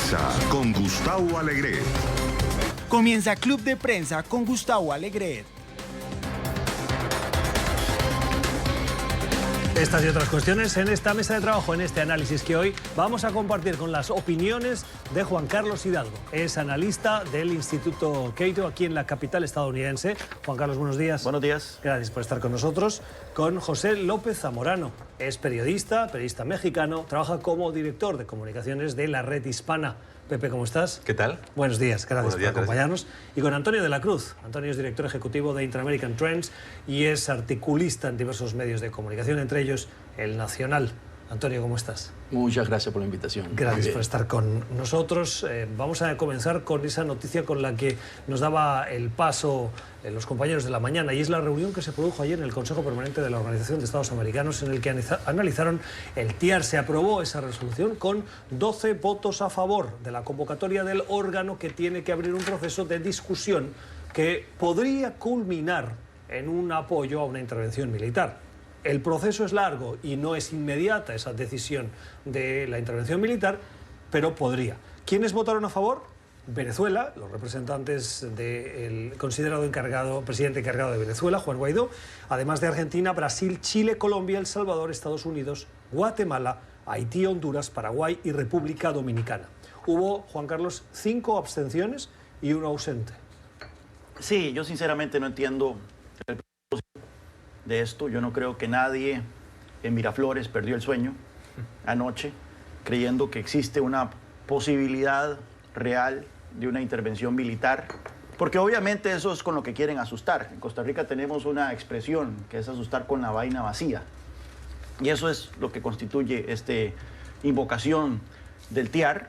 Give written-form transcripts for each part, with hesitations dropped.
prensa con Gustavo Alegret. Comienza Club de Prensa con Gustavo Alegret. Estas y otras cuestiones en esta mesa de trabajo, en este análisis que hoy vamos a compartir con las opiniones de Juan Carlos Hidalgo. Es analista del Instituto Cato aquí en la capital estadounidense. Juan Carlos, buenos días. Buenos días. Gracias por estar con nosotros. Con José López Zamorano. Es periodista mexicano, trabaja como director de comunicaciones de la Red Hispana. Pepe, ¿cómo estás? ¿Qué tal? Buenos días, gracias por acompañarnos. Gracias. Y con Antonio de la Cruz. Antonio es director ejecutivo de Inter-American Trends y es articulista en diversos medios de comunicación, entre ellos El Nacional. Antonio, ¿cómo estás? Muchas gracias por la invitación. Gracias por estar con nosotros. Vamos a comenzar con esa noticia con la que nos daba el paso los compañeros de la mañana, y es la reunión que se produjo ayer en el Consejo Permanente de la Organización de Estados Americanos, en el que analizaron el TIAR. Se aprobó esa resolución con 12 votos a favor de la convocatoria del órgano, que tiene que abrir un proceso de discusión que podría culminar en un apoyo a una intervención militar. El proceso es largo y no es inmediata esa decisión de la intervención militar, pero podría. ¿Quiénes votaron a favor? Venezuela, los representantes del considerado presidente encargado de Venezuela, Juan Guaidó, además de Argentina, Brasil, Chile, Colombia, El Salvador, Estados Unidos, Guatemala, Haití, Honduras, Paraguay y República Dominicana. Hubo, Juan Carlos, 5 abstenciones y 1 ausente. Sí, yo sinceramente no entiendo el propósito de esto. Yo no creo que nadie en Miraflores perdió el sueño anoche creyendo que existe una posibilidad real de una intervención militar, porque obviamente eso es con lo que quieren asustar. En Costa Rica tenemos una expresión que es asustar con la vaina vacía, y eso es lo que constituye esta invocación del TIAR,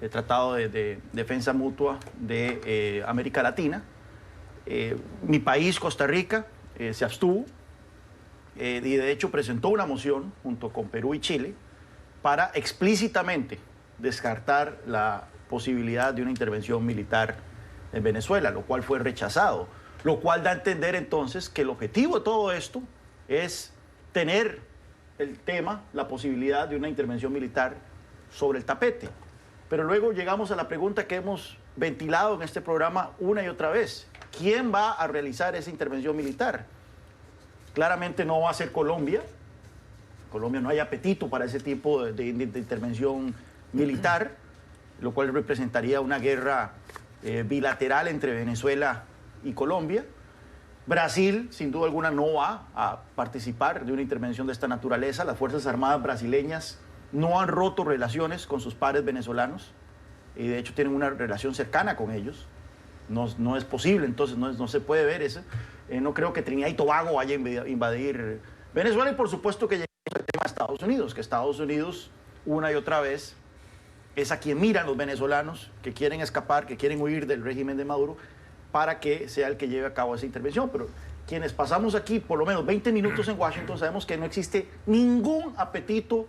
el Tratado de Defensa Mutua de América Latina. Mi país, Costa Rica, se abstuvo y de hecho presentó una moción junto con Perú y Chile para explícitamente descartar la posibilidad de una intervención militar en Venezuela, lo cual fue rechazado, lo cual da a entender entonces que el objetivo de todo esto es tener el tema, la posibilidad de una intervención militar sobre el tapete. Pero luego llegamos a la pregunta que hemos ventilado en este programa una y otra vez: ¿quién va a realizar esa intervención militar? Claramente no va a ser Colombia. Colombia no hay apetito para ese tipo de intervención militar, lo cual representaría una guerra bilateral entre Venezuela y Colombia. Brasil, sin duda alguna, no va a participar de una intervención de esta naturaleza. Las Fuerzas Armadas brasileñas no han roto relaciones con sus pares venezolanos y de hecho tienen una relación cercana con ellos. No es posible, entonces no se puede ver eso. No creo que Trinidad y Tobago vaya a invadir Venezuela, y por supuesto que llegamos al tema de Estados Unidos, que Estados Unidos una y otra vez es a quien miran los venezolanos que quieren escapar, que quieren huir del régimen de Maduro, para que sea el que lleve a cabo esa intervención. Pero quienes pasamos aquí por lo menos 20 minutos en Washington sabemos que no existe ningún apetito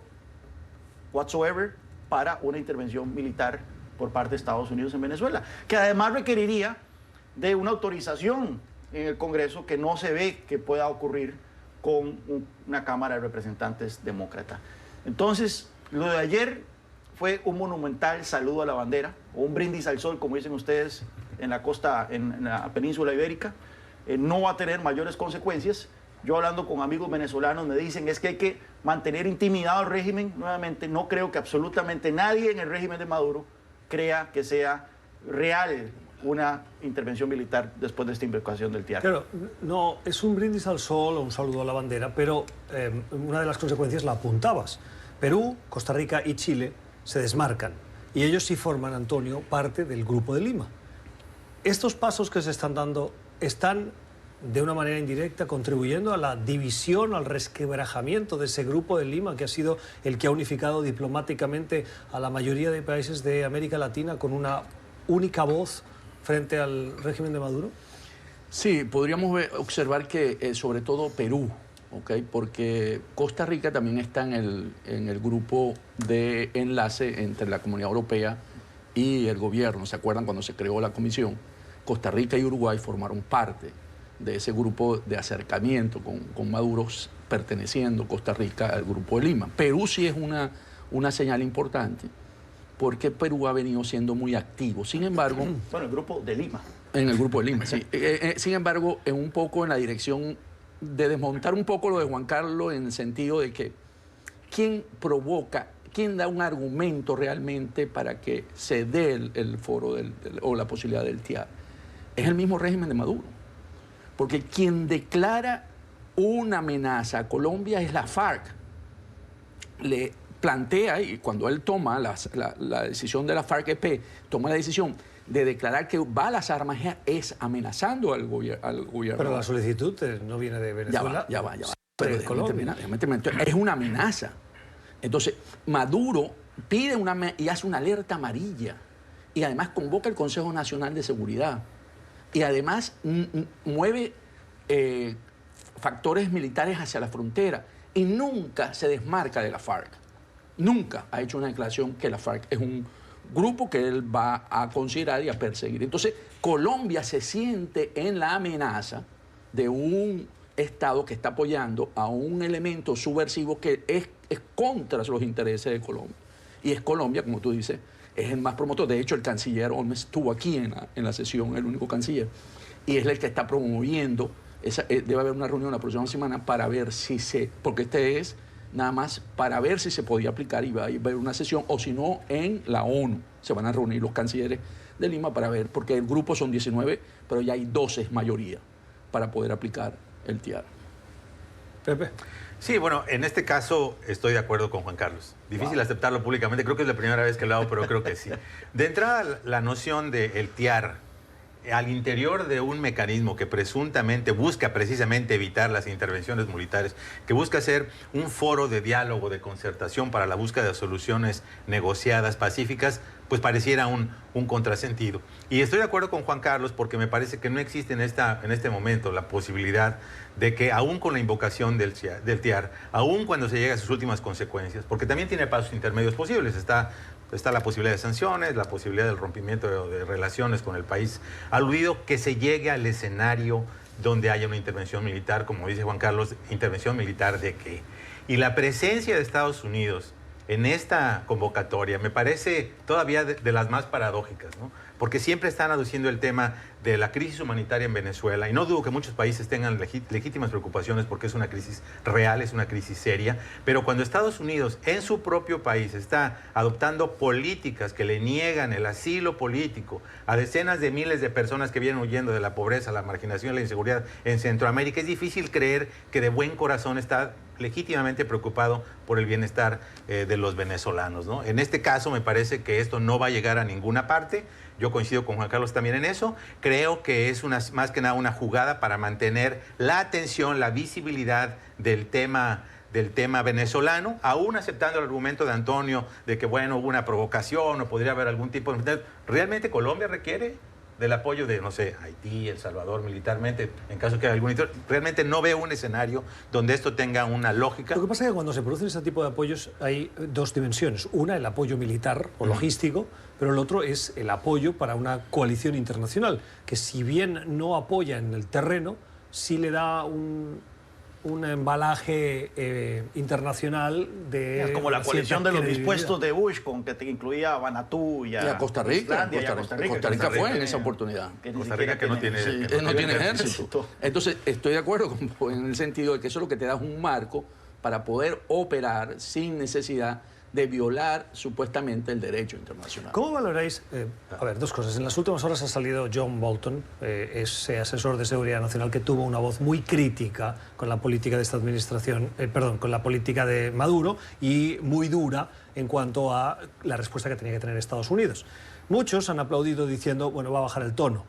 whatsoever para una intervención militar por parte de Estados Unidos en Venezuela, que además requeriría de una autorización en el Congreso que no se ve que pueda ocurrir con una Cámara de Representantes demócrata. Entonces, lo de ayer fue un monumental saludo a la bandera, o un brindis al sol, como dicen ustedes en la costa, en la península ibérica. No va a tener mayores consecuencias. Yo, hablando con amigos venezolanos, me dicen es que hay que mantener intimidado al régimen. Nuevamente, no creo que absolutamente nadie en el régimen de Maduro crea que sea real una intervención militar después de esta invocación del TIAR. Claro, no es un brindis al sol o un saludo a la bandera, pero una de las consecuencias la apuntabas. Perú, Costa Rica y Chile se desmarcan, y ellos sí forman, Antonio, parte del Grupo de Lima. Estos pasos que se están dando están de una manera indirecta contribuyendo a la división, al resquebrajamiento de ese Grupo de Lima, que ha sido el que ha unificado diplomáticamente a la mayoría de países de América Latina con una única voz frente al régimen de Maduro. Sí, podríamos observar que sobre todo Perú, porque Costa Rica también está en el grupo de enlace entre la Comunidad Europea y el gobierno. ¿Se acuerdan cuando se creó la comisión? Costa Rica y Uruguay formaron parte de ese grupo de acercamiento con Maduro, perteneciendo Costa Rica al Grupo de Lima. Perú sí es una señal importante, porque Perú ha venido siendo muy activo. Sin embargo... Bueno, el grupo de Lima. En el grupo de Lima, sí. Sin embargo, un poco en la dirección de desmontar un poco lo de Juan Carlos en el sentido de que ¿quién provoca, quién da un argumento realmente para que se dé el foro o la posibilidad del TIAR? Es el mismo régimen de Maduro. Porque quien declara una amenaza a Colombia es la FARC. Le plantea, y cuando él toma la decisión de la FARC-EP, toma la decisión de declarar que va a las armas, es amenazando al gobierno. Pero la solicitud no viene de Venezuela. Ya va. Pero déjame terminar. Es una amenaza. Entonces, Maduro pide y hace una alerta amarilla. Y además convoca el Consejo Nacional de Seguridad. Y además mueve factores militares hacia la frontera. Y nunca se desmarca de la FARC. Nunca ha hecho una declaración que la FARC es un grupo que él va a considerar y a perseguir. Entonces, Colombia se siente en la amenaza de un Estado que está apoyando a un elemento subversivo que es contra los intereses de Colombia. Y es Colombia, como tú dices, es el más promotor. De hecho, el canciller Olmes estuvo aquí en la sesión, el único canciller, y es el que está promoviendo. Debe haber una reunión la próxima semana para ver si porque es nada más para ver si se podía aplicar y va a haber una sesión, o si no, en la ONU. Se van a reunir los cancilleres de Lima para ver, porque el grupo son 19, pero ya hay 12 mayoría para poder aplicar el TIAR. Pepe. Sí, bueno, en este caso estoy de acuerdo con Juan Carlos. Difícil aceptarlo públicamente, creo que es la primera vez que lo hago, pero creo que sí. De entrada, la noción del TIAR al interior de un mecanismo que presuntamente busca precisamente evitar las intervenciones militares, que busca ser un foro de diálogo, de concertación para la búsqueda de soluciones negociadas, pacíficas, pues pareciera un contrasentido. Y estoy de acuerdo con Juan Carlos porque me parece que no existe en este momento la posibilidad de que aún con la invocación del TIAR, aún cuando se llegue a sus últimas consecuencias, porque también tiene pasos intermedios posibles, está la posibilidad de sanciones, la posibilidad del rompimiento de relaciones con el país aludido, que se llegue al escenario donde haya una intervención militar, como dice Juan Carlos, ¿intervención militar de qué? Y la presencia de Estados Unidos en esta convocatoria me parece todavía de las más paradójicas, ¿no? Porque siempre están aduciendo el tema de la crisis humanitaria en Venezuela, y no dudo que muchos países tengan legítimas preocupaciones porque es una crisis real, es una crisis seria, pero cuando Estados Unidos en su propio país está adoptando políticas que le niegan el asilo político a decenas de miles de personas que vienen huyendo de la pobreza, la marginación y la inseguridad en Centroamérica, es difícil creer que de buen corazón está legítimamente preocupado por el bienestar de los venezolanos, ¿no? En este caso me parece que esto no va a llegar a ninguna parte. Yo coincido con Juan Carlos también en eso. Creo que es más que nada una jugada para mantener la atención, la visibilidad del tema venezolano, aún aceptando el argumento de Antonio de que, bueno, hubo una provocación o podría haber algún tipo de... ¿Realmente Colombia requiere del apoyo de, no sé, Haití, El Salvador militarmente, en caso que haya algún... Realmente no veo un escenario donde esto tenga una lógica. Lo que pasa es que cuando se producen ese tipo de apoyos hay dos dimensiones. Una, el apoyo militar o logístico, pero el otro es el apoyo para una coalición internacional, que si bien no apoya en el terreno, sí le da un embalaje internacional de... Como la coalición de los dispuestos de Bush, que incluía a Vanuatu y a Costa Rica. Costa Rica fue en esa oportunidad. Costa Rica que no tiene ejército. Entonces, estoy de acuerdo en el sentido de que eso lo que te da es un marco para poder operar sin necesidad de violar supuestamente el derecho internacional. ¿Cómo valoráis? A ver, dos cosas. En las últimas horas ha salido John Bolton, ese asesor de seguridad nacional que tuvo una voz muy crítica con la política de esta administración, con la política de Maduro, y muy dura en cuanto a la respuesta que tenía que tener Estados Unidos. Muchos han aplaudido diciendo, bueno, va a bajar el tono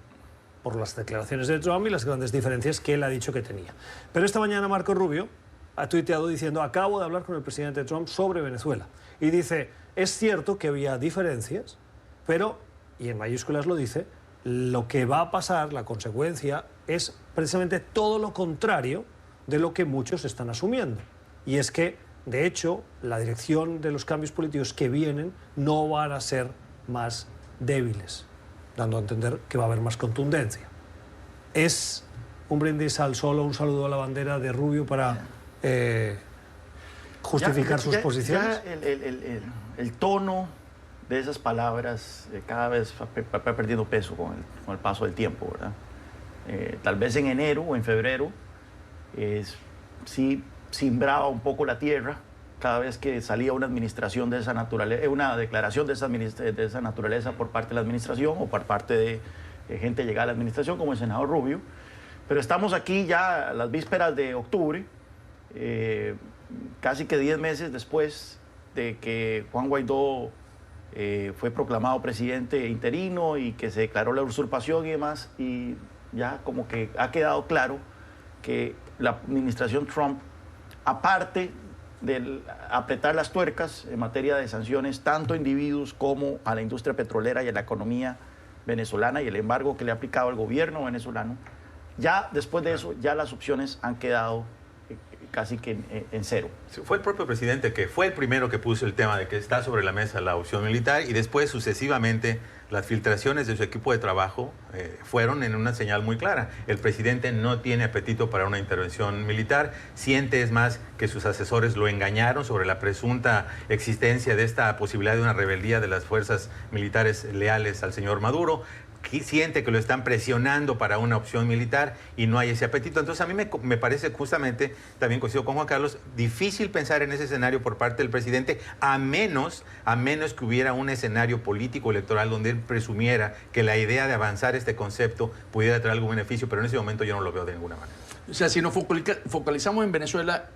por las declaraciones de Trump y las grandes diferencias que él ha dicho que tenía. Pero esta mañana Marco Rubio ha tuiteado diciendo, acabo de hablar con el presidente Trump sobre Venezuela. Y dice, es cierto que había diferencias, pero, y en mayúsculas lo dice, lo que va a pasar, la consecuencia, es precisamente todo lo contrario de lo que muchos están asumiendo. Y es que, de hecho, la dirección de los cambios políticos que vienen no van a ser más débiles, dando a entender que va a haber más contundencia. Es un brindis al sol o un saludo a la bandera de Rubio para... justificar sus posiciones. Ya el tono de esas palabras cada vez va perdiendo peso con el paso del tiempo, ¿verdad? Tal vez en enero o en febrero sí simbraba un poco la tierra cada vez que salía una administración de esa naturaleza, una declaración de esa naturaleza por parte de la administración o por parte de gente llegada a la administración, como el senador Rubio. Pero estamos aquí ya a las vísperas de octubre, casi que 10 meses después de que Juan Guaidó fue proclamado presidente interino y que se declaró la usurpación y demás, y ya como que ha quedado claro que la administración Trump, aparte de apretar las tuercas en materia de sanciones tanto a individuos como a la industria petrolera y a la economía venezolana y el embargo que le ha aplicado el gobierno venezolano, ya después de eso ya las opciones han quedado casi que en cero. Fue el propio presidente que fue el primero que puso el tema de que está sobre la mesa la opción militar, y después sucesivamente las filtraciones de su equipo de trabajo fueron en una señal muy clara. El presidente no tiene apetito para una intervención militar, siente, es más, que sus asesores lo engañaron sobre la presunta existencia de esta posibilidad de una rebeldía de las fuerzas militares leales al señor Maduro. Siente que lo están presionando para una opción militar y no hay ese apetito. Entonces a mí me parece, justamente, también coincido con Juan Carlos, difícil pensar en ese escenario por parte del presidente, a menos que hubiera un escenario político electoral donde él presumiera que la idea de avanzar este concepto pudiera traer algún beneficio, pero en ese momento yo no lo veo de ninguna manera. O sea, si nos focalizamos en Venezuela,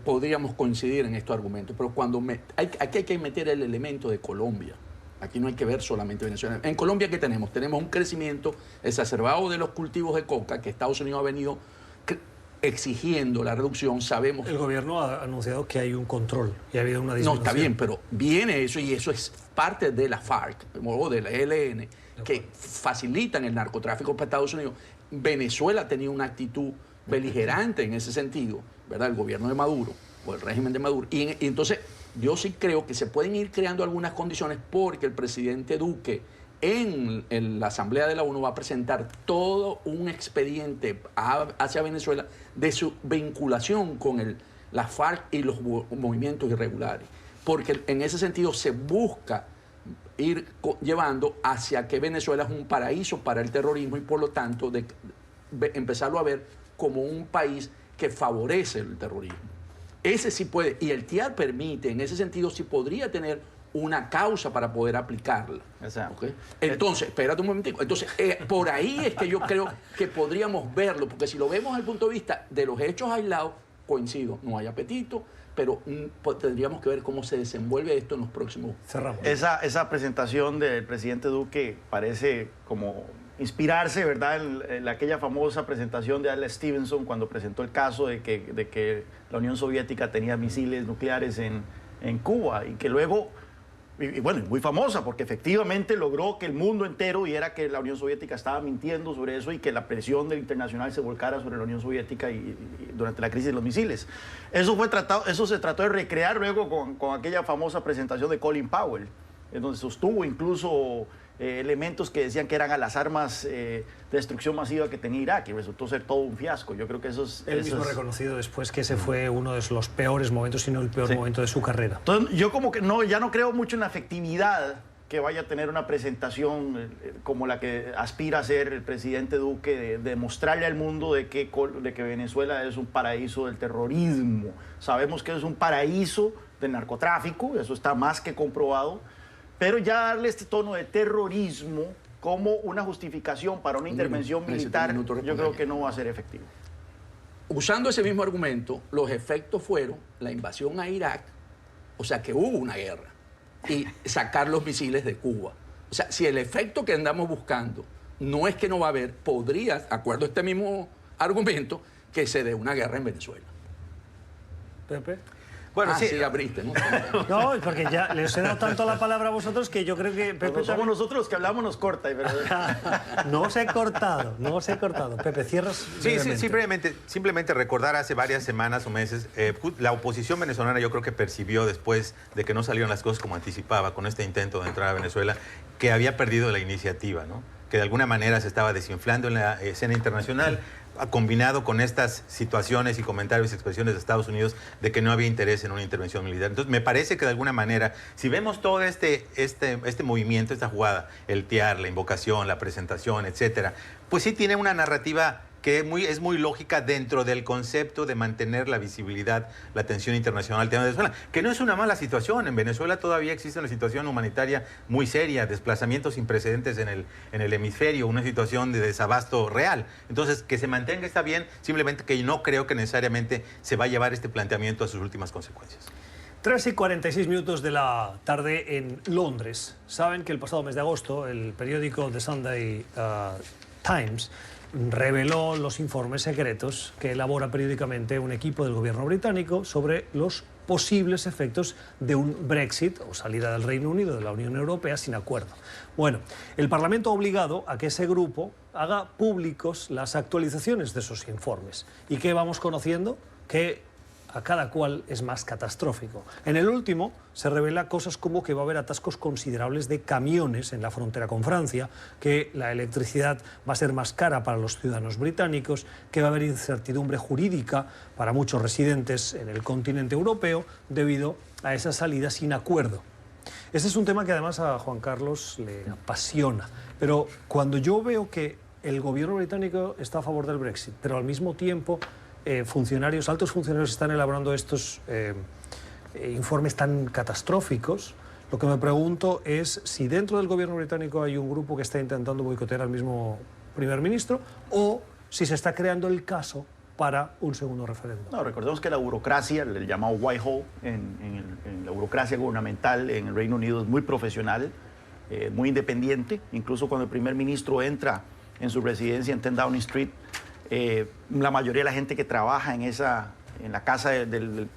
podríamos coincidir en estos argumentos, pero aquí hay que meter el elemento de Colombia. Aquí no hay que ver solamente Venezuela. En Colombia, ¿qué tenemos? Tenemos un crecimiento exacerbado de los cultivos de coca, que Estados Unidos ha venido exigiendo la reducción. Sabemos... El gobierno ha anunciado que hay un control y ha habido una disminución. No, está bien, pero viene eso, y eso es parte de la FARC o de la ELN, que facilitan el narcotráfico para Estados Unidos. Venezuela tenía una actitud beligerante en ese sentido, ¿verdad? El gobierno de Maduro o el régimen de Maduro. Y entonces... yo sí creo que se pueden ir creando algunas condiciones, porque el presidente Duque en la Asamblea de la ONU va a presentar todo un expediente hacia Venezuela de su vinculación con la FARC y los movimientos irregulares. Porque en ese sentido se busca ir llevando hacia que Venezuela es un paraíso para el terrorismo y, por lo tanto, empezarlo a ver como un país que favorece el terrorismo. Ese sí puede, y el TIAR permite, en ese sentido sí podría tener una causa para poder aplicarla. ¿Okay? Entonces, espérate un momentico. Entonces, por ahí es que yo creo que podríamos verlo, porque si lo vemos desde el punto de vista de los hechos aislados, coincido, no hay apetito, pero tendríamos que ver cómo se desenvuelve esto en los próximos... Cerramos. Esa presentación del presidente Duque parece como inspirarse, ¿verdad?, en aquella famosa presentación de Al Stevenson cuando presentó el caso de que la Unión Soviética tenía misiles nucleares en Cuba, y que luego, y bueno, muy famosa porque efectivamente logró que el mundo entero viera que la Unión Soviética estaba mintiendo sobre eso y que la presión del internacional se volcara sobre la Unión Soviética y durante la crisis de los misiles. Eso se trató de recrear luego con aquella famosa presentación de Colin Powell, en donde sostuvo incluso elementos que decían que eran a las armas de destrucción masiva que tenía Irak, y resultó ser todo un fiasco. Yo creo que Él mismo ha reconocido después que ese fue uno de los peores momentos, si no el peor momento de su carrera. Entonces, yo como que ya no creo mucho en la efectividad que vaya a tener una presentación como la que aspira a hacer el presidente Duque, de mostrarle al mundo de que Venezuela es un paraíso del terrorismo. Sabemos que es un paraíso del narcotráfico, eso está más que comprobado. Pero ya darle este tono de terrorismo como una justificación para una intervención militar, yo creo que no va a ser efectivo. Usando ese mismo argumento, los efectos fueron la invasión a Irak, o sea que hubo una guerra, y sacar los misiles de Cuba. O sea, si el efecto que andamos buscando no es que no va a haber, podría, de acuerdo a este mismo argumento, que se dé una guerra en Venezuela. Pepe. Bueno, sí, abriste, ¿no? No, porque ya les he dado tanto la palabra a vosotros que yo creo que Pepe... Cuando somos nosotros los que hablamos nos corta. Pero... No os he cortado. Pepe, cierras. Sí, simplemente recordar hace varias semanas o meses, la oposición venezolana yo creo que percibió, después de que no salieron las cosas como anticipaba con este intento de entrar a Venezuela, que había perdido la iniciativa, ¿no? que de alguna manera se estaba desinflando en la escena internacional, combinado con estas situaciones y comentarios y expresiones de Estados Unidos de que no había interés en una intervención militar. Entonces, me parece que de alguna manera, si vemos todo este movimiento, esta jugada, el TIAR, la invocación, la presentación, etcétera, pues sí tiene una narrativa que es muy lógica dentro del concepto de mantener la visibilidad, la atención internacional al tema de Venezuela, que no es una mala situación. En Venezuela todavía existe una situación humanitaria muy seria, desplazamientos sin precedentes en el hemisferio, una situación de desabasto real. Entonces, que se mantenga está bien, simplemente que no creo que necesariamente se va a llevar este planteamiento a sus últimas consecuencias. 3:46 de la tarde en Londres. Saben que el pasado mes de agosto el periódico The Sunday Times reveló los informes secretos que elabora periódicamente un equipo del gobierno británico sobre los posibles efectos de un Brexit o salida del Reino Unido de la Unión Europea sin acuerdo. Bueno, el Parlamento ha obligado a que ese grupo haga públicos las actualizaciones de esos informes. ¿Y qué vamos conociendo? Que a cada cual es más catastrófico. En el último se revela cosas como que va a haber atascos considerables de camiones en la frontera con Francia, que la electricidad va a ser más cara para los ciudadanos británicos, que va a haber incertidumbre jurídica para muchos residentes en el continente europeo debido a esa salida sin acuerdo. Este es un tema que además a Juan Carlos le apasiona, pero cuando yo veo que el gobierno británico está a favor del Brexit, pero al mismo tiempo altos funcionarios están elaborando estos informes tan catastróficos, lo que me pregunto es si dentro del gobierno británico hay un grupo que está intentando boicotear al mismo primer ministro o si se está creando el caso para un segundo referéndum. No, recordemos que la burocracia, el llamado Whitehall, en la burocracia gubernamental en el Reino Unido es muy profesional, muy independiente. Incluso cuando el primer ministro entra en su residencia en 10 Downing Street, la mayoría de la gente que trabaja en la casa del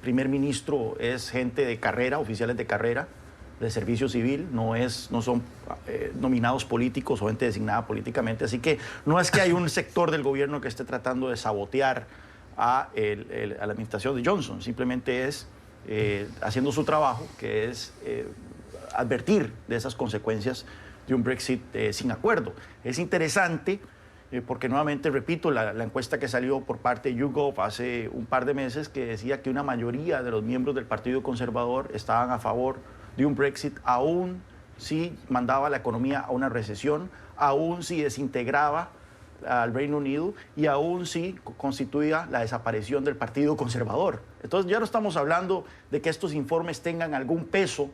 primer ministro es gente de carrera, oficiales de carrera, de servicio civil, no son nominados políticos o gente designada políticamente. Así que no es que hay un sector del gobierno que esté tratando de sabotear a la administración de Johnson, simplemente es haciendo su trabajo, que es advertir de esas consecuencias de un Brexit sin acuerdo. Es interesante porque nuevamente, repito, la encuesta que salió por parte de YouGov hace un par de meses que decía que una mayoría de los miembros del Partido Conservador estaban a favor de un Brexit, aún si mandaba la economía a una recesión, aún si desintegraba al Reino Unido y aún si constituía la desaparición del Partido Conservador. Entonces ya no estamos hablando de que estos informes tengan algún peso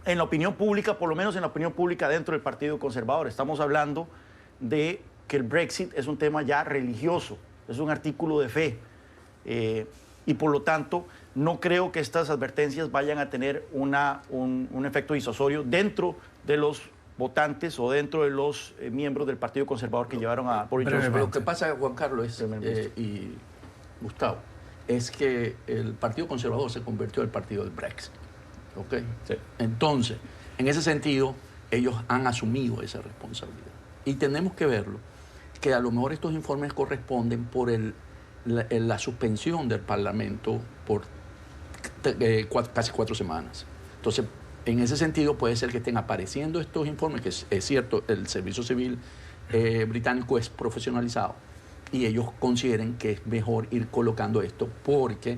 en la opinión pública, por lo menos en la opinión pública dentro del Partido Conservador. Estamos hablando de que el Brexit es un tema ya religioso, es un artículo de fe, y por lo tanto no creo que estas advertencias vayan a tener un efecto disuasorio dentro de los votantes o dentro de los miembros del Partido Conservador que llevaron a Boris Johnson. Lo que pasa, Juan Carlos y Gustavo, es que el Partido Conservador se convirtió en el partido del Brexit. ¿Okay? Sí. Entonces, en ese sentido, ellos han asumido esa responsabilidad. Y tenemos que verlo, que a lo mejor estos informes corresponden por la suspensión del Parlamento por casi 4 semanas. Entonces, en ese sentido puede ser que estén apareciendo estos informes, que es cierto, el servicio civil británico es profesionalizado y ellos consideren que es mejor ir colocando esto porque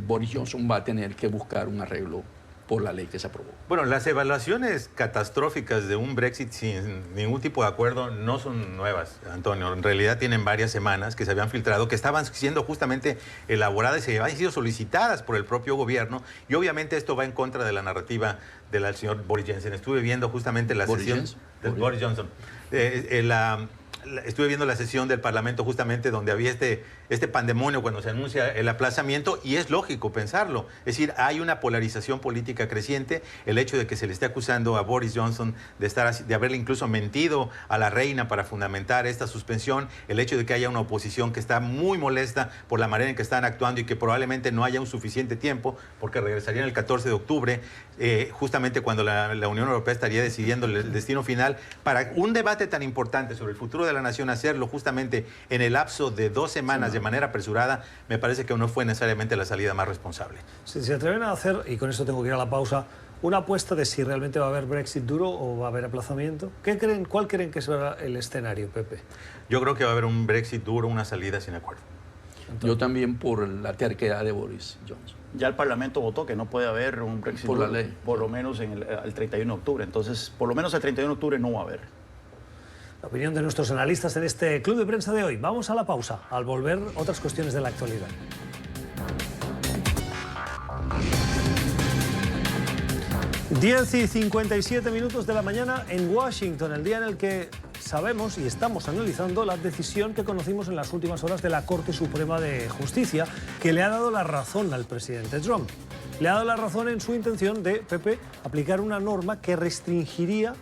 Boris Johnson va a tener que buscar un arreglo por la ley que se aprobó. Bueno, las evaluaciones catastróficas de un Brexit sin ningún tipo de acuerdo no son nuevas, Antonio. En realidad tienen varias semanas que se habían filtrado, que estaban siendo justamente elaboradas y habían sido solicitadas por el propio gobierno. Y obviamente esto va en contra de la narrativa del señor Boris Johnson. Estuve viendo justamente la sesión de Boris Johnson. Estuve viendo la sesión del Parlamento justamente donde había este pandemonio cuando se anuncia el aplazamiento, y es lógico pensarlo. Es decir, hay una polarización política creciente. El hecho de que se le esté acusando a Boris Johnson de haberle incluso mentido a la reina para fundamentar esta suspensión, el hecho de que haya una oposición que está muy molesta por la manera en que están actuando y que probablemente no haya un suficiente tiempo, porque regresarían el 14 de octubre, justamente cuando la Unión Europea estaría decidiendo el destino final, para un debate tan importante sobre el futuro de la nación, hacerlo justamente en el lapso de 2 semanas de manera apresurada, me parece que no fue necesariamente la salida más responsable. Si se atreven a hacer, y con esto tengo que ir a la pausa, una apuesta de si realmente va a haber Brexit duro o va a haber aplazamiento. ¿Cuál creen que será el escenario, Pepe? Yo creo que va a haber un Brexit duro, una salida sin acuerdo. Yo también por la terquedad de Boris Johnson. Ya el Parlamento votó que no puede haber un Brexit Por la duro, ley. por lo menos el 31 de octubre. Entonces, por lo menos el 31 de octubre no va a haber. La opinión de nuestros analistas en este club de prensa de hoy. Vamos a la pausa. Al volver, otras cuestiones de la actualidad. 10:57 de la mañana en Washington, el día en el que sabemos y estamos analizando la decisión que conocimos en las últimas horas de la Corte Suprema de Justicia, que le ha dado la razón al presidente Trump. Le ha dado la razón en su intención de, Pepe, aplicar una norma que restringiría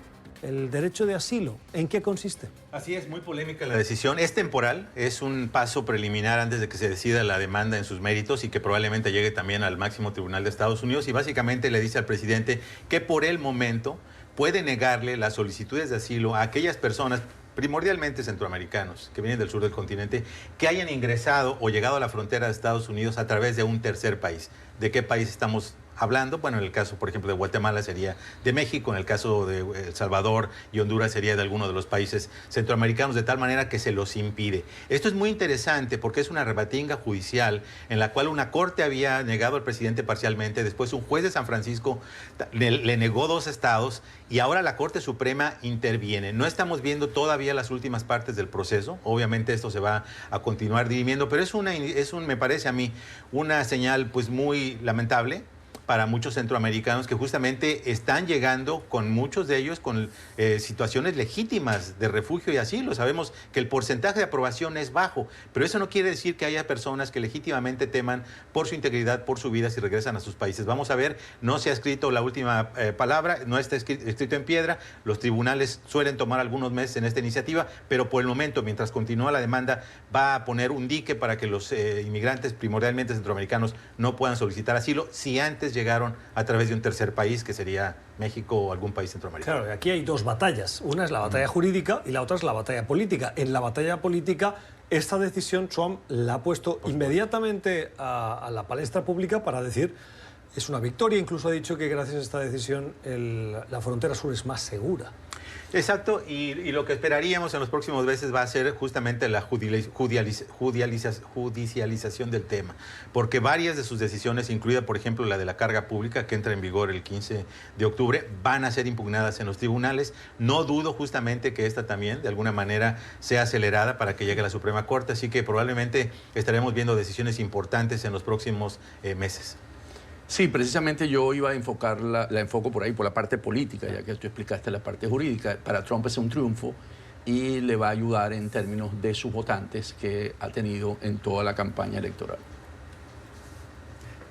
el derecho de asilo. ¿En qué consiste? Así es, muy polémica la decisión. Es temporal, es un paso preliminar antes de que se decida la demanda en sus méritos y que probablemente llegue también al máximo tribunal de Estados Unidos, y básicamente le dice al presidente que por el momento puede negarle las solicitudes de asilo a aquellas personas, primordialmente centroamericanos, que vienen del sur del continente, que hayan ingresado o llegado a la frontera de Estados Unidos a través de un tercer país. ¿De qué país estamos hablando? Bueno, en el caso, por ejemplo, de Guatemala sería de México, en el caso de El Salvador y Honduras sería de alguno de los países centroamericanos, de tal manera que se los impide. Esto es muy interesante porque es una rebatinga judicial en la cual una corte había negado al presidente parcialmente, después un juez de San Francisco le negó 2 estados y ahora la Corte Suprema interviene. No estamos viendo todavía las últimas partes del proceso, obviamente esto se va a continuar dirimiendo, pero me parece a mí una señal pues muy lamentable para muchos centroamericanos que justamente están llegando, con muchos de ellos, con situaciones legítimas de refugio y asilo. Sabemos que el porcentaje de aprobación es bajo, pero eso no quiere decir que haya personas que legítimamente teman por su integridad, por su vida, si regresan a sus países. Vamos a ver, no se ha escrito la última palabra, no está escrito en piedra. Los tribunales suelen tomar algunos meses en esta iniciativa, pero por el momento, mientras continúa la demanda, va a poner un dique para que los inmigrantes, primordialmente centroamericanos, no puedan solicitar asilo si antes llegaron a través de un tercer país, que sería México o algún país centroamericano. Claro, aquí hay 2 batallas. Una es la batalla jurídica y la otra es la batalla política. En la batalla política, esta decisión Trump la ha puesto inmediatamente a la palestra pública para decir es una victoria. Incluso ha dicho que gracias a esta decisión la frontera sur es más segura. Exacto, y lo que esperaríamos en los próximos meses va a ser justamente la judicialización del tema, porque varias de sus decisiones, incluida por ejemplo la de la carga pública, que entra en vigor el 15 de octubre, van a ser impugnadas en los tribunales. No dudo justamente que esta también, de alguna manera, sea acelerada para que llegue a la Suprema Corte, así que probablemente estaremos viendo decisiones importantes en los próximos meses. Sí, precisamente yo iba a enfocar, la enfoco por ahí, por la parte política, ya que tú explicaste la parte jurídica. Para Trump es un triunfo y le va a ayudar en términos de sus votantes que ha tenido en toda la campaña electoral.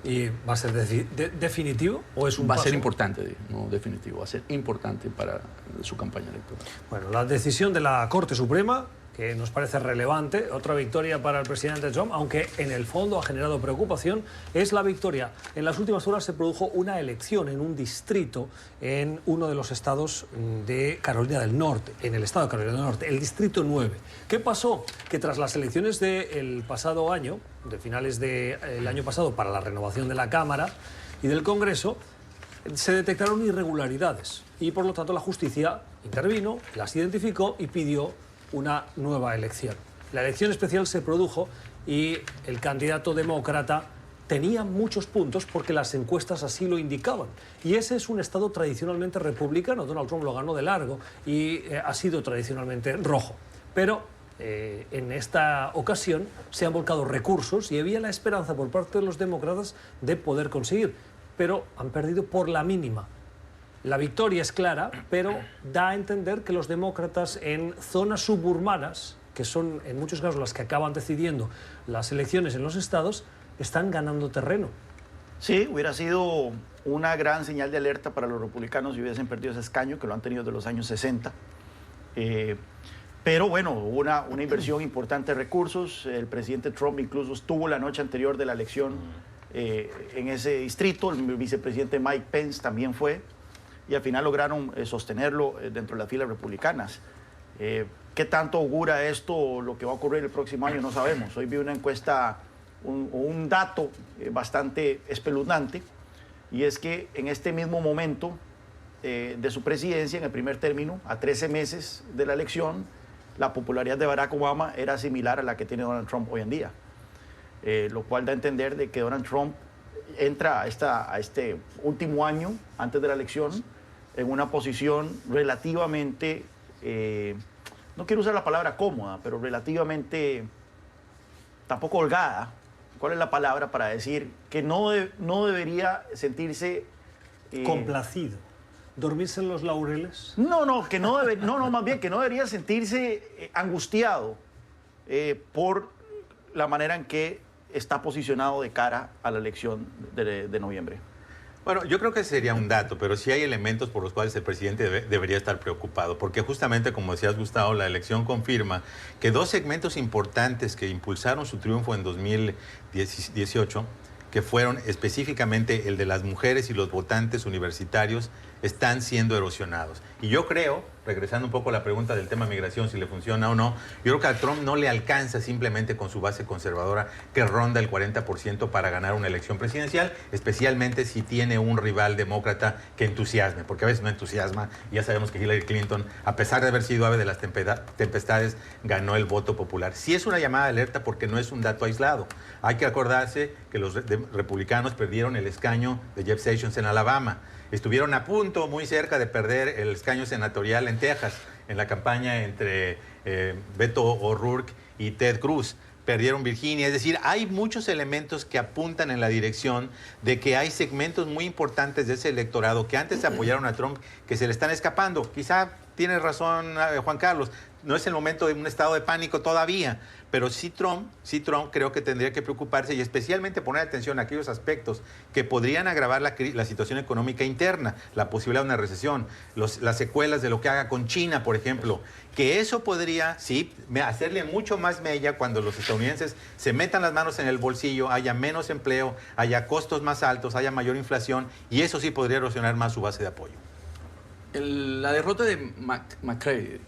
¿Y va a ser definitivo o es un Va a paso? ser importante, no definitivo, va a ser importante para su campaña electoral. Bueno, la decisión de la Corte Suprema, que nos parece relevante, otra victoria para el presidente Trump, aunque en el fondo ha generado preocupación, es la victoria. En las últimas horas se produjo una elección en un distrito en uno de los estados de Carolina del Norte, en el estado de Carolina del Norte, el distrito 9. ¿Qué pasó? Que tras las elecciones del pasado año, de finales del año pasado, para la renovación de la Cámara y del Congreso, se detectaron irregularidades y por lo tanto la justicia intervino, las identificó y pidió una nueva elección. La elección especial se produjo y el candidato demócrata tenía muchos puntos porque las encuestas así lo indicaban. Y ese es un estado tradicionalmente republicano. Donald Trump lo ganó de largo y ha sido tradicionalmente rojo. Pero en esta ocasión se han volcado recursos y había la esperanza por parte de los demócratas de poder conseguir, pero han perdido por la mínima. La victoria es clara, pero da a entender que los demócratas en zonas suburbanas, que son en muchos casos las que acaban decidiendo las elecciones en los estados, están ganando terreno. Sí, hubiera sido una gran señal de alerta para los republicanos si hubiesen perdido ese escaño, que lo han tenido de los años 60. Pero bueno, hubo una inversión importante de recursos. El presidente Trump incluso estuvo la noche anterior de la elección en ese distrito. El vicepresidente Mike Pence también fue. Y al final lograron sostenerlo dentro de las filas republicanas. ¿Qué tanto augura esto lo que va a ocurrir el próximo año? No sabemos. Hoy vi una encuesta, un dato bastante espeluznante, y es que en este mismo momento de su presidencia, en el primer término, a 13 meses de la elección, la popularidad de Barack Obama era similar a la que tiene Donald Trump hoy en día, lo cual da a entender de que Donald Trump entra a este último año antes de la elección en una posición relativamente, no quiero usar la palabra cómoda, pero relativamente tampoco holgada. ¿Cuál es la palabra para decir que no debería sentirse complacido? ¿Dormirse en los laureles? No, más bien que no debería sentirse angustiado por la manera en que está posicionado de cara a la elección de noviembre. Bueno, yo creo que sería un dato, pero sí hay elementos por los cuales el presidente debería estar preocupado, porque justamente, como decías, Gustavo, la elección confirma que dos segmentos importantes que impulsaron su triunfo en 2018, que fueron específicamente el de las mujeres y los votantes universitarios, están siendo erosionados. Y yo creo, regresando un poco a la pregunta del tema migración, si le funciona o no, yo creo que a Trump no le alcanza simplemente con su base conservadora que ronda el 40% para ganar una elección presidencial, especialmente si tiene un rival demócrata que entusiasme, porque a veces no entusiasma. Y ya sabemos que Hillary Clinton, a pesar de haber sido ave de las tempestades, ganó el voto popular. Sí es una llamada de alerta porque no es un dato aislado. Hay que acordarse que los republicanos perdieron el escaño de Jeff Sessions en Alabama. Estuvieron a punto, muy cerca de perder el escaño senatorial en Texas, en la campaña entre Beto O'Rourke y Ted Cruz. Perdieron Virginia, es decir, hay muchos elementos que apuntan en la dirección de que hay segmentos muy importantes de ese electorado que antes apoyaron a Trump que se le están escapando. Quizá tiene razón Juan Carlos, no es el momento de un estado de pánico todavía, pero sí Trump creo que tendría que preocuparse y especialmente poner atención a aquellos aspectos que podrían agravar la situación económica interna, la posibilidad de una recesión, las secuelas de lo que haga con China, por ejemplo, que eso podría, sí, hacerle mucho más mella cuando los estadounidenses se metan las manos en el bolsillo, haya menos empleo, haya costos más altos, haya mayor inflación, y eso sí podría erosionar más su base de apoyo. La derrota de McCready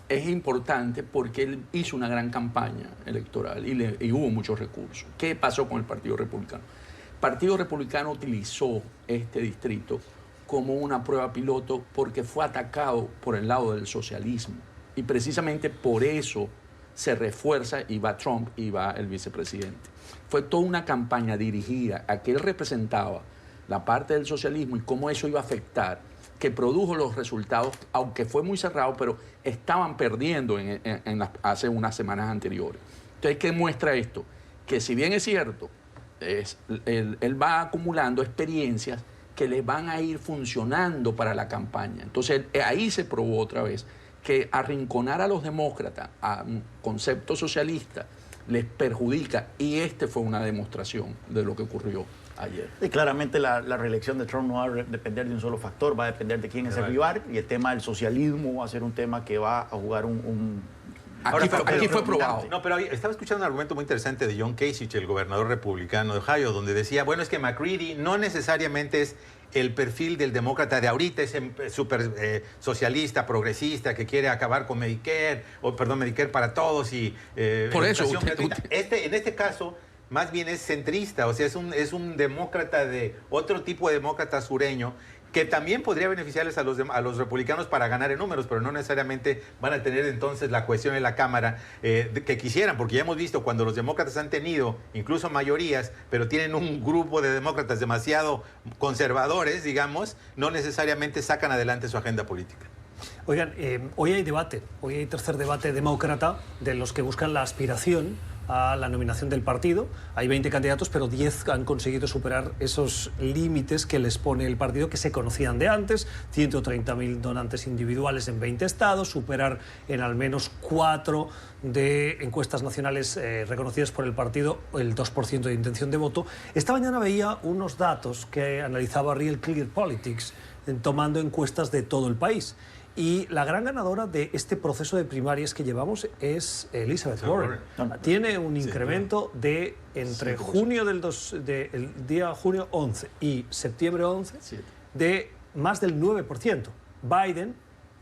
es importante porque él hizo una gran campaña electoral y hubo muchos recursos. ¿Qué pasó con el Partido Republicano? El Partido Republicano utilizó este distrito como una prueba piloto porque fue atacado por el lado del socialismo. Y precisamente por eso se refuerza y va Trump y va el vicepresidente. Fue toda una campaña dirigida a que él representaba la parte del socialismo y cómo eso iba a afectar, que produjo los resultados, aunque fue muy cerrado, pero estaban perdiendo hace unas semanas anteriores. Entonces, ¿qué muestra esto? Que si bien es cierto, él va acumulando experiencias que le van a ir funcionando para la campaña. Entonces, ahí se probó otra vez que arrinconar a los demócratas a un concepto socialista les perjudica, y fue una demostración de lo que ocurrió ayer. Y claramente la reelección de Trump no va a depender de un solo factor, va a depender de quién es el rival, y el tema del socialismo va a ser un tema que va a jugar Aquí fue probado. No, pero estaba escuchando un argumento muy interesante de John Kasich, el gobernador republicano de Ohio, donde decía, bueno, es que McCready no necesariamente es el perfil del demócrata de ahorita, ese súper socialista, progresista, que quiere acabar con Medicare para todos y... Por eso, en este caso, más bien es centrista, o sea, es un demócrata otro tipo de demócrata sureño, que también podría beneficiarles a los republicanos para ganar en números, pero no necesariamente van a tener entonces la cohesión en la Cámara que quisieran, porque ya hemos visto cuando los demócratas han tenido incluso mayorías, pero tienen un grupo de demócratas demasiado conservadores, digamos, no necesariamente sacan adelante su agenda política. Oigan, hoy hay debate, hoy hay tercer debate demócrata de los que buscan la aspiración a la nominación del partido. Hay 20 candidatos, pero 10 han conseguido superar esos límites que les pone el partido, que se conocían de antes: 130.000 donantes individuales en 20 estados, superar en al menos 4 de encuestas nacionales reconocidas por el partido el 2% de intención de voto. Esta mañana veía unos datos que analizaba Real Clear Politics, tomando encuestas de todo el país. Y la gran ganadora de este proceso de primarias que llevamos es Elizabeth Warren. Tiene un incremento de entre el día junio 11 y septiembre 11 de más del 9%. Biden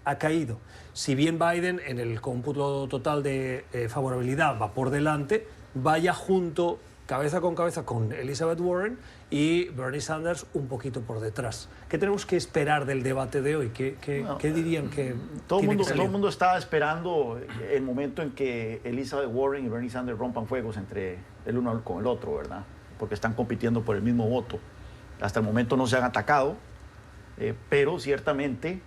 ha caído. Si bien Biden en el cómputo total de favorabilidad va por delante, vaya junto cabeza con Elizabeth Warren y Bernie Sanders un poquito por detrás. ¿Qué tenemos que esperar del debate de hoy? ¿Qué dirían que todo tiene que el salir? mundo estaba esperando el momento en que Elizabeth Warren y Bernie Sanders rompan fuegos entre el uno con el otro, ¿verdad? Porque están compitiendo por el mismo voto. Hasta el momento no se han atacado, pero ciertamente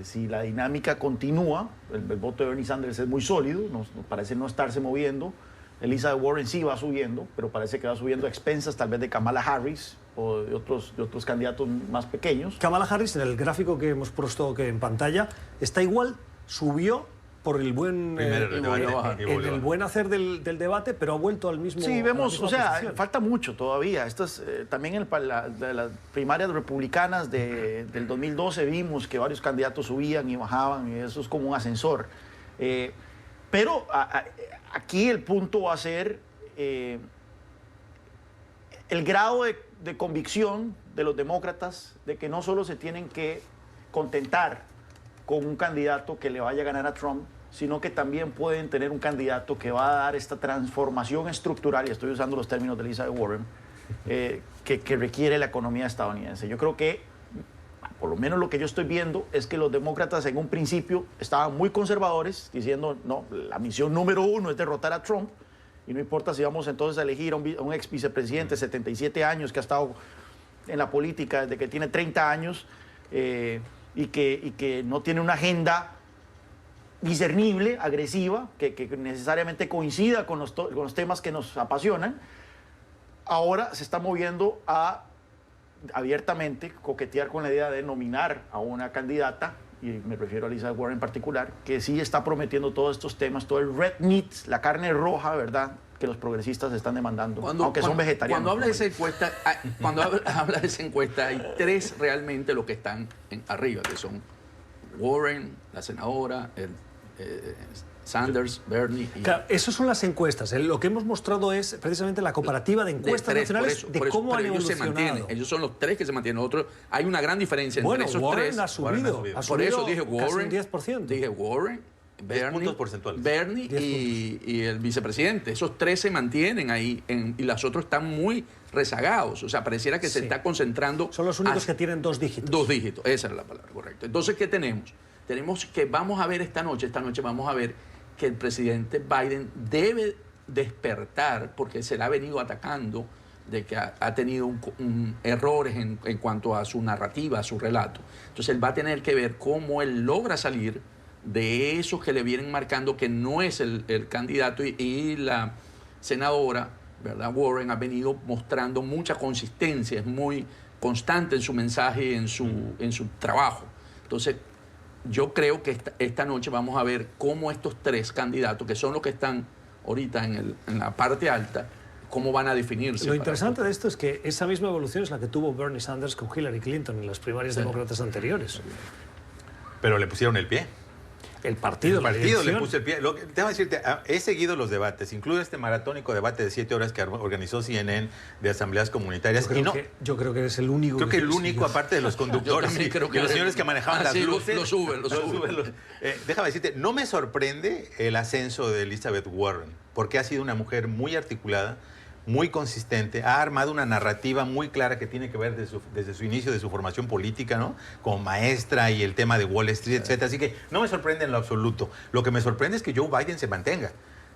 si la dinámica continúa, el voto de Bernie Sanders es muy sólido, parece no estarse moviendo. Elizabeth Warren sí va subiendo, pero parece que va subiendo a expensas tal vez de Kamala Harris o de otros candidatos más pequeños. Kamala Harris, en el gráfico que hemos puesto en pantalla, está igual, subió por el buen, el buen hacer del debate, pero ha vuelto al mismo. Sí, vemos, o sea, posición. falta mucho todavía. También de las primarias republicanas del 2012 vimos que varios candidatos subían y bajaban, y eso es como un ascensor. Pero aquí el punto va a ser el grado de convicción de los demócratas de que no solo se tienen que contentar con un candidato que le vaya a ganar a Trump, sino que también pueden tener un candidato que va a dar esta transformación estructural, y estoy usando los términos de Elizabeth Warren, que requiere la economía estadounidense. Yo creo que, por lo menos lo que yo estoy viendo, es que los demócratas en un principio estaban muy conservadores, diciendo, no, la misión número uno es derrotar a Trump, y no importa si vamos entonces a elegir a un ex vicepresidente de 77 años que ha estado en la política desde que tiene 30 años, y que no tiene una agenda discernible, agresiva, que necesariamente coincida con los temas que nos apasionan. Ahora se está moviendo a abiertamente coquetear con la idea de nominar a una candidata, y me refiero a Elizabeth Warren en particular, que sí está prometiendo todos estos temas, todo el red meat, la carne roja, ¿verdad?, que los progresistas están demandando, aunque son vegetarianos. Cuando habla de esa encuesta, habla de esa encuesta, hay tres realmente los que están arriba, que son Warren, la senadora, Sanders, Bernie y... Claro, esas son las encuestas. Lo que hemos mostrado es precisamente la comparativa de encuestas nacionales de cómo han evolucionado. Ellos son los tres que se mantienen. Hay una gran diferencia entre esos Warren tres. Ha subido. Por eso dije Warren. Casi un 10%. Dije Warren, puntos porcentuales. Bernie y el vicepresidente. Esos tres se mantienen ahí y los otros están muy rezagados. O sea, pareciera que se está concentrando... Son los únicos que tienen 2 dígitos. 2 dígitos, esa es la palabra correcta. Entonces, ¿qué tenemos? Tenemos que vamos a ver esta noche vamos a ver que el presidente Biden debe despertar, porque se le ha venido atacando de que ha tenido errores en cuanto a su narrativa, a su relato. Entonces él va a tener que ver cómo él logra salir de esos que le vienen marcando que no es el candidato, y la senadora, ¿verdad?, Warren ha venido mostrando mucha consistencia, es muy constante en su mensaje, en su trabajo. Entonces, yo creo que esta noche vamos a ver cómo estos tres candidatos, que son los que están ahorita en la parte alta, cómo van a definirse. Lo interesante de esto es que esa misma evolución es la que tuvo Bernie Sanders con Hillary Clinton en las primarias demócratas anteriores. Pero le pusieron el pie. El partido le puso el pie. Déjame decirte, he seguido los debates, incluye este maratónico debate de 7 horas que organizó CNN de asambleas comunitarias. Yo creo que eres el único. Creo que el único, aparte de los conductores y los señores que manejaban las luces. Lo suben. Déjame decirte, no me sorprende el ascenso de Elizabeth Warren, porque ha sido una mujer muy articulada, muy consistente, ha armado una narrativa muy clara que tiene que ver desde su inicio de su formación política, ¿no?, como maestra, y el tema de Wall Street, etc. Así que no me sorprende en lo absoluto. Lo que me sorprende es que Joe Biden se mantenga.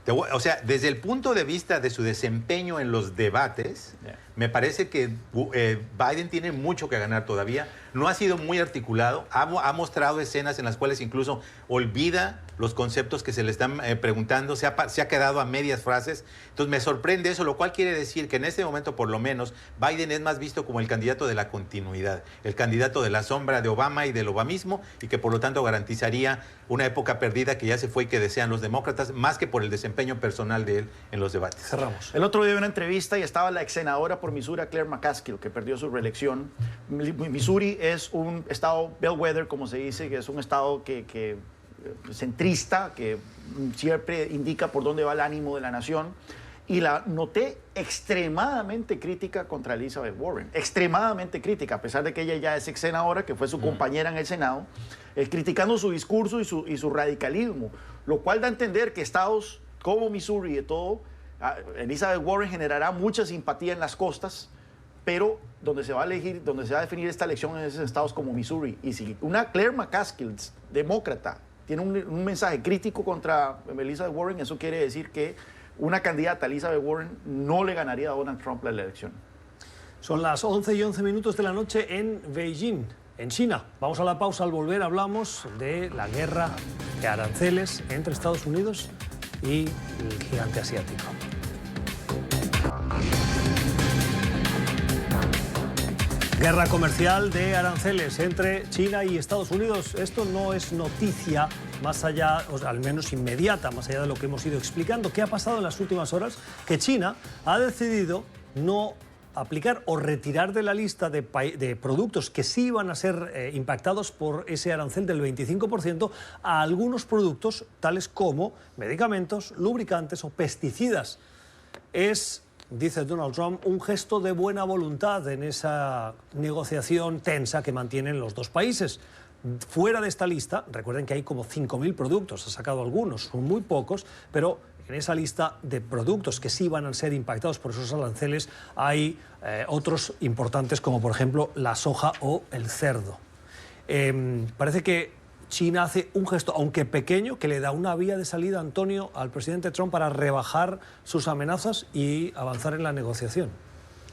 O sea, desde el punto de vista de su desempeño en los debates, me parece que Biden tiene mucho que ganar todavía. No ha sido muy articulado, ha mostrado escenas en las cuales incluso olvida los conceptos que se le están preguntando, se ha quedado a medias frases. Entonces me sorprende eso, lo cual quiere decir que en este momento, por lo menos, Biden es más visto como el candidato de la continuidad, el candidato de la sombra de Obama y del obamismo, y que por lo tanto garantizaría una época perdida que ya se fue y que desean los demócratas, más que por el desempeño personal de él en los debates. Cerramos. El otro día vi una entrevista y estaba la ex senadora por Missouri, Claire McCaskill, que perdió su reelección. Missouri es un estado bellwether, como se dice, que es un estado que centrista, que siempre indica por dónde va el ánimo de la nación. Y la noté extremadamente crítica contra Elizabeth Warren, extremadamente crítica, a pesar de que ella ya es ex senadora, que fue su compañera en el Senado, criticando su discurso y su radicalismo, lo cual da a entender que estados como Missouri y todo Elizabeth Warren generará mucha simpatía en las costas, pero donde se va a definir esta elección es en estados como Missouri. Y si una Claire McCaskill, demócrata, tiene un mensaje crítico contra Elizabeth Warren, eso quiere decir que una candidata, Elizabeth Warren, no le ganaría a Donald Trump la elección. Son las 11:11 de la noche en Beijing, en China. Vamos a la pausa. Al volver hablamos de la guerra de aranceles entre Estados Unidos y el gigante asiático. Guerra comercial de aranceles entre China y Estados Unidos. Esto no es noticia más allá, o sea, al menos inmediata, más allá de lo que hemos ido explicando. ¿Qué ha pasado en las últimas horas? Que China ha decidido no aplicar o retirar de la lista de productos que sí iban a ser impactados por ese arancel del 25% a algunos productos tales como medicamentos, lubricantes o pesticidas. Es, dice Donald Trump, un gesto de buena voluntad en esa negociación tensa que mantienen los dos países. Fuera de esta lista, recuerden que hay como 5.000 productos, ha sacado algunos, son muy pocos, pero en esa lista de productos que sí van a ser impactados por esos aranceles hay otros importantes como por ejemplo la soja o el cerdo. Parece que China hace un gesto, aunque pequeño, que le da una vía de salida, Antonio, al presidente Trump para rebajar sus amenazas y avanzar en la negociación.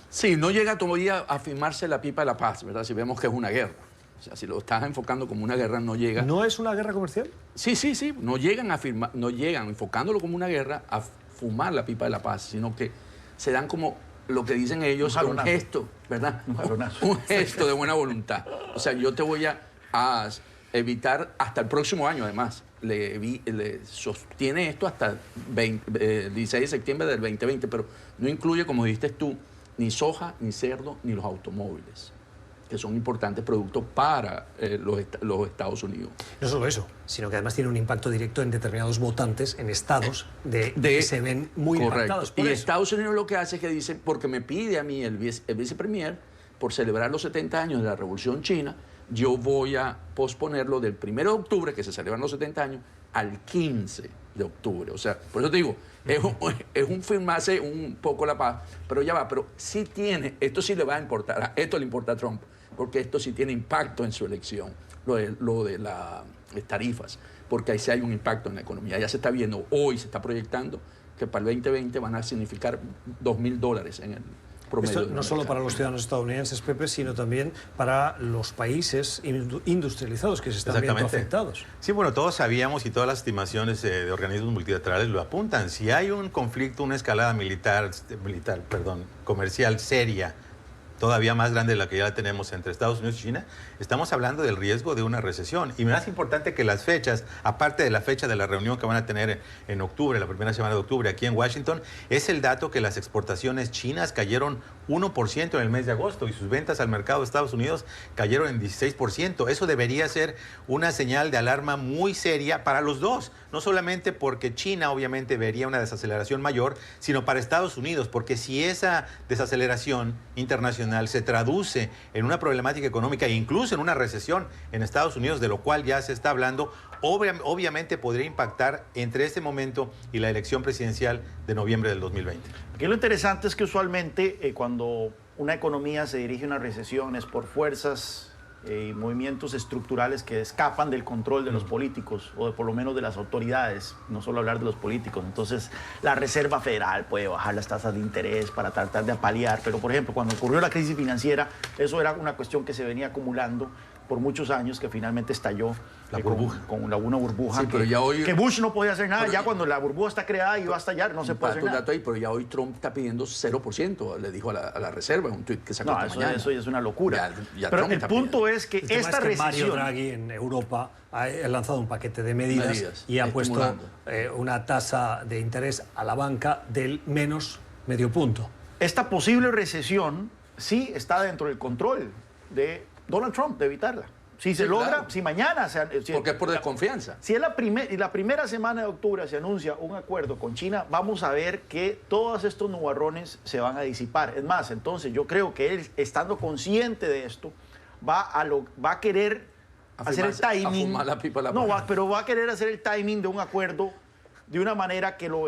Sí, no llega todavía a firmarse la pipa de la paz, ¿verdad? Si vemos que es una guerra. O sea, si lo estás enfocando como una guerra, no llega. ¿No es una guerra comercial? Sí. No llegan a firmar, no llegan, enfocándolo como una guerra, a fumar la pipa de la paz, sino que se dan como lo que dicen ellos, un gesto, ¿verdad? Un gesto de buena voluntad. O sea, yo te voy a evitar hasta el próximo año, además. Le sostiene esto hasta el 16 de septiembre del 2020, pero no incluye, como dijiste tú, ni soja, ni cerdo, ni los automóviles, que son importantes productos para los Estados Unidos. No solo eso, sino que además tiene un impacto directo en determinados votantes en estados que se ven muy impactados por eso. Estados Unidos lo que hace es que dice, porque me pide a mí el vicepremier, por celebrar los 70 años de la Revolución China, yo voy a posponerlo del 1 de octubre, que se celebran los 70 años, al 15 de octubre. O sea, por eso te digo, es un firmarse un poco la paz, pero ya va, pero sí tiene, esto sí le va a importar, esto le importa a Trump, porque esto sí tiene impacto en su elección, lo de las tarifas, porque ahí sí hay un impacto en la economía. Ya se está viendo, hoy se está proyectando que para el 2020 van a significar $2.000 en el promedio. Esto no solo para los ciudadanos estadounidenses, Pepe, sino también para los países industrializados que se están viendo afectados. Sí, bueno, todos sabíamos y todas las estimaciones de organismos multilaterales lo apuntan. Si hay un conflicto, una escalada comercial seria, todavía más grande de la que ya tenemos entre Estados Unidos y China, estamos hablando del riesgo de una recesión. Y más importante que las fechas, aparte de la fecha de la reunión que van a tener en octubre, la primera semana de octubre aquí en Washington, es el dato que las exportaciones chinas cayeron 1% en el mes de agosto y sus ventas al mercado de Estados Unidos cayeron en 16%. Eso debería ser una señal de alarma muy seria para los dos, no solamente porque China obviamente vería una desaceleración mayor, sino para Estados Unidos, porque si esa desaceleración internacional se traduce en una problemática económica e incluso en una recesión en Estados Unidos, de lo cual ya se está hablando, obviamente podría impactar entre este momento y la elección presidencial de noviembre del 2020. Aquí lo interesante es que usualmente cuando una economía se dirige a una recesión es por fuerzas y movimientos estructurales que escapan del control de los políticos o por lo menos de las autoridades, no solo hablar de los políticos. Entonces la Reserva Federal puede bajar las tasas de interés para tratar de apalear, pero por ejemplo cuando ocurrió la crisis financiera eso era una cuestión que se venía acumulando por muchos años, que finalmente estalló la burbuja. Con una burbuja sí, pero ya hoy, que Bush no podía hacer nada, ya cuando la burbuja está creada y va a estallar no se puede hacer nada. Ahí, pero ya hoy Trump está pidiendo 0%, le dijo a la Reserva en un tuit que sacó esta mañana. Eso es una locura. Ya pero Trump el punto es que esta recesión... Mario Draghi en Europa ha lanzado un paquete de medidas y ha puesto una tasa de interés a la banca del menos medio punto. Esta posible recesión sí está dentro del control de Donald Trump, de evitarla. Si se logra, claro. Si mañana... porque es por desconfianza. Si la primera semana de octubre se anuncia un acuerdo con China, vamos a ver que todos estos nubarrones se van a disipar. Es más, entonces yo creo que él, estando consciente de esto, va a querer hacer el timing... A fumar la pipa la no, pero va a querer hacer el timing de un acuerdo de una manera que lo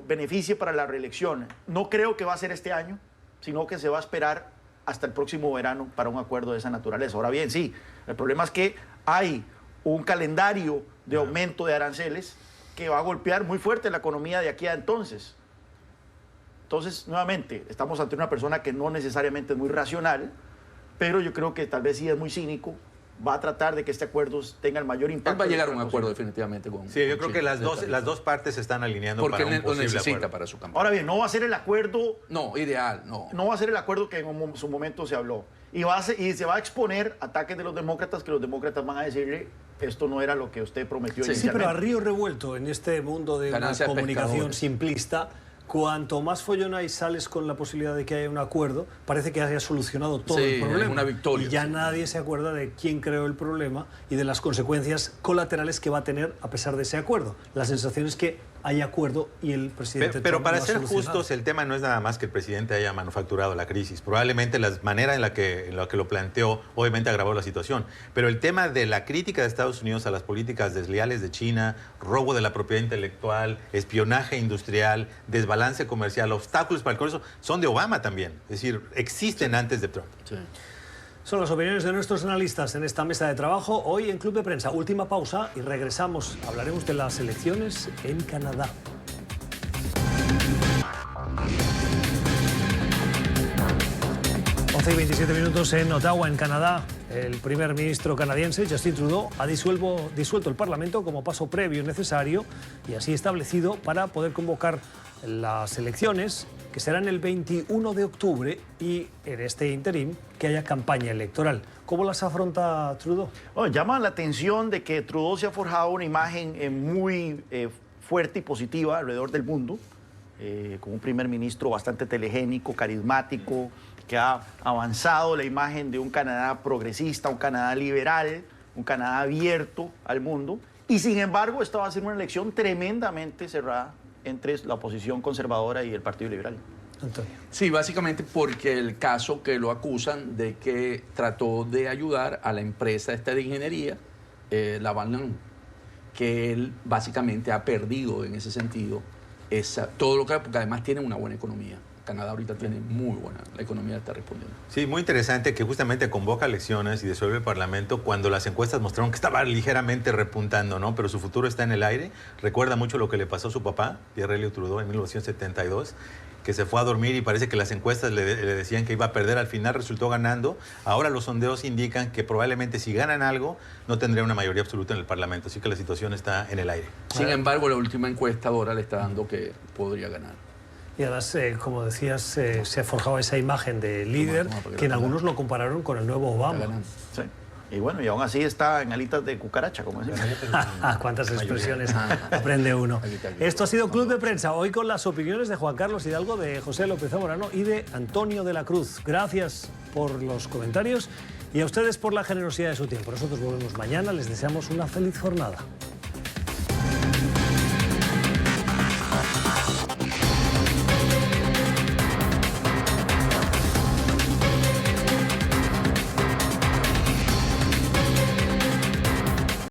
beneficie para la reelección. No creo que va a ser este año, sino que se va a esperar hasta el próximo verano para un acuerdo de esa naturaleza. Ahora bien, sí, el problema es que hay un calendario de aumento de aranceles que va a golpear muy fuerte la economía de aquí a entonces. Entonces, nuevamente, estamos ante una persona que no necesariamente es muy racional, pero yo creo que tal vez sí es muy cínico. Va a tratar de que este acuerdo tenga el mayor impacto. Él va a llegar a un acuerdo definitivamente con... Sí, yo creo que las Chile. dos partes se están alineando Porque para un él lo posible necesita acuerdo. para su campaña. Ahora bien, no va a ser el acuerdo... No, ideal, no. No va a ser el acuerdo que en su momento se habló. Y se va a exponer ataques de los demócratas, que los demócratas van a decirle, esto no era lo que usted prometió Sí, Sí, pero inicialmente. a río revuelto en este mundo de una Ganancia de comunicación pescadores. simplista, cuanto más follón hay, sales con la posibilidad de que haya un acuerdo, parece que haya solucionado todo Sí, el problema. es una victoria, Y ya sí. nadie se acuerda de quién creó el problema y de las consecuencias colaterales que va a tener a pesar de ese acuerdo. La sensación es que hay acuerdo y el presidente Pero Trump para lo ha ser solucionado. justos, el tema no es nada más que el presidente haya manufacturado la crisis. Probablemente la manera en la que lo planteó obviamente agravó la situación. Pero el tema de la crítica de Estados Unidos a las políticas desleales de China, robo de la propiedad intelectual, espionaje industrial, desbalance comercial, obstáculos para el comercio, son de Obama también. Es decir, existen antes de Trump. Sí. Son las opiniones de nuestros analistas en esta mesa de trabajo. Hoy en Club de Prensa, última pausa y regresamos. Hablaremos de las elecciones en Canadá. Y 27 minutos en Ottawa, en Canadá. El primer ministro canadiense, Justin Trudeau, ha disuelto el Parlamento como paso previo necesario y así establecido para poder convocar las elecciones, que serán el 21 de octubre, y en este interín que haya campaña electoral. ¿Cómo las afronta Trudeau? Bueno, llama la atención de que Trudeau se ha forjado una imagen muy fuerte y positiva alrededor del mundo, como un primer ministro bastante telegénico, carismático, que ha avanzado la imagen de un Canadá progresista, un Canadá liberal, un Canadá abierto al mundo. Y sin embargo, esta va a ser una elección tremendamente cerrada entre la oposición conservadora y el Partido Liberal. Antonio. Sí, básicamente porque el caso que lo acusan de que trató de ayudar a la empresa esta de ingeniería, la Van, que él básicamente ha perdido en ese sentido todo lo que, porque además tiene una buena economía. Canadá ahorita tiene muy buena, la economía está respondiendo. Sí, muy interesante que justamente convoca elecciones y disuelve el Parlamento cuando las encuestas mostraron que estaba ligeramente repuntando, ¿no? Pero su futuro está en el aire. Recuerda mucho lo que le pasó a su papá, Pierre Elliott Trudeau, en 1972, que se fue a dormir y parece que las encuestas le decían que iba a perder, al final resultó ganando. Ahora los sondeos indican que probablemente si ganan algo, no tendría una mayoría absoluta en el Parlamento, así que la situación está en el aire. Sin embargo, la última encuestadora le está dando que podría ganar. Y además, como decías, se ha forjado esa imagen de líder que en algunos lo compararon con el nuevo Obama. Sí. Y bueno, y aún así está en alitas de cucaracha, como decimos. Cuántas expresiones aprende uno. Esto ha sido Club de Prensa, hoy con las opiniones de Juan Carlos Hidalgo, de José López Zamorano y de Antonio de la Cruz. Gracias por los comentarios y a ustedes por la generosidad de su tiempo. Nosotros volvemos mañana, les deseamos una feliz jornada.